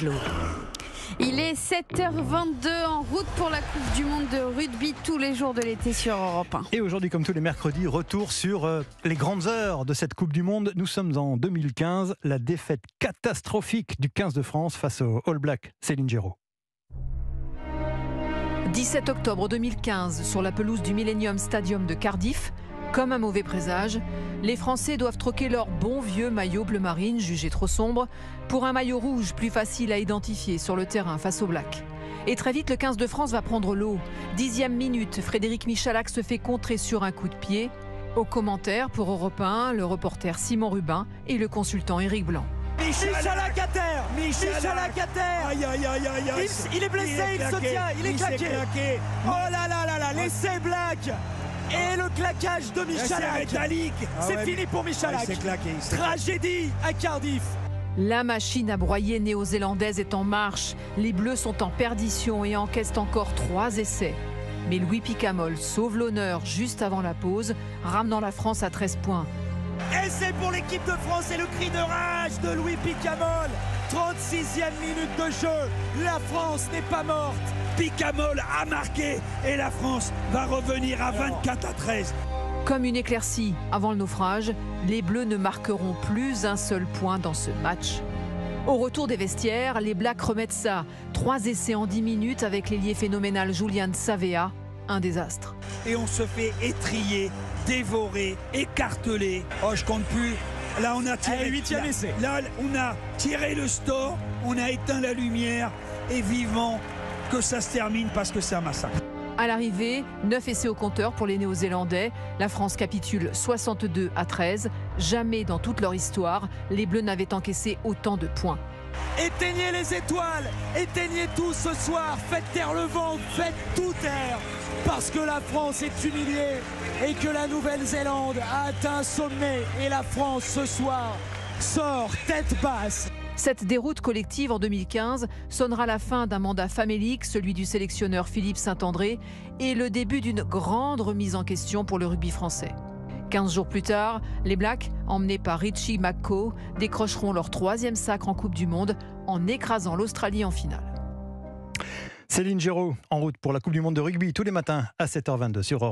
Angelot. Il est 7h22 en route pour la Coupe du Monde de rugby tous les jours de l'été sur Europe 1. Et aujourd'hui, comme tous les mercredis, retour sur les grandes heures de cette Coupe du Monde. Nous sommes en 2015, la défaite catastrophique du 15 de France face aux All Blacks. Céline Géraud. 17 octobre 2015, sur la pelouse du Millennium Stadium de Cardiff, comme un mauvais présage, les Français doivent troquer leur bon vieux maillot bleu marine, jugé trop sombre, pour un maillot rouge plus facile à identifier sur le terrain face aux Blacks. Et très vite, le 15 de France va prendre l'eau. 10e minute, Frédéric Michalak se fait contrer sur un coup de pied. Aux commentaires pour Europe 1, le reporter Simon Rubin et le consultant Éric Blanc. Michalak à terre. Michalak à terre. Aïe, aïe, aïe, aïe, aïe. Il est blessé, il se tient, il est claqué. Oh là là là là, l'essai Black. Et le claquage de Michalak. C'est fini pour Michalak. Tragédie à Cardiff. La machine à broyer néo-zélandaise est en marche. Les Bleus sont en perdition et encaissent encore 3 essais. Mais Louis Picamol sauve l'honneur juste avant la pause, ramenant la France à 13 points. Essai pour l'équipe de France et le cri de rage de Louis Picamol. 36e minute de jeu. La France n'est pas morte. Picamol a marqué et la France va revenir à 24-13. Comme une éclaircie avant le naufrage, les Bleus ne marqueront plus un seul point dans ce match. Au retour des vestiaires, les Blacks remettent ça. 3 essais en 10 minutes avec l'ailier phénoménal Julian Savea. Un désastre. Et on se fait étriller, dévorer, écarteler. Oh, je compte plus. Là, on a tiré. 8e essai. Là, on a tiré le store, on a éteint la lumière et vivement que ça se termine parce que c'est un massacre. À l'arrivée, 9 essais au compteur pour les Néo-Zélandais. La France capitule 62-13. Jamais dans toute leur histoire, les Bleus n'avaient encaissé autant de points. Éteignez les étoiles, éteignez tout ce soir, faites taire le vent, faites tout taire, parce que la France est humiliée et que la Nouvelle-Zélande a atteint un sommet et la France ce soir sort tête basse. Cette déroute collective en 2015 sonnera la fin d'un mandat famélique, celui du sélectionneur Philippe Saint-André, et le début d'une grande remise en question pour le rugby français. 15 jours plus tard, les Blacks, emmenés par Richie McCaw, décrocheront leur 3e sacre en Coupe du Monde en écrasant l'Australie en finale. Céline Géraud, en route pour la Coupe du Monde de rugby tous les matins à 7h22 sur Europe.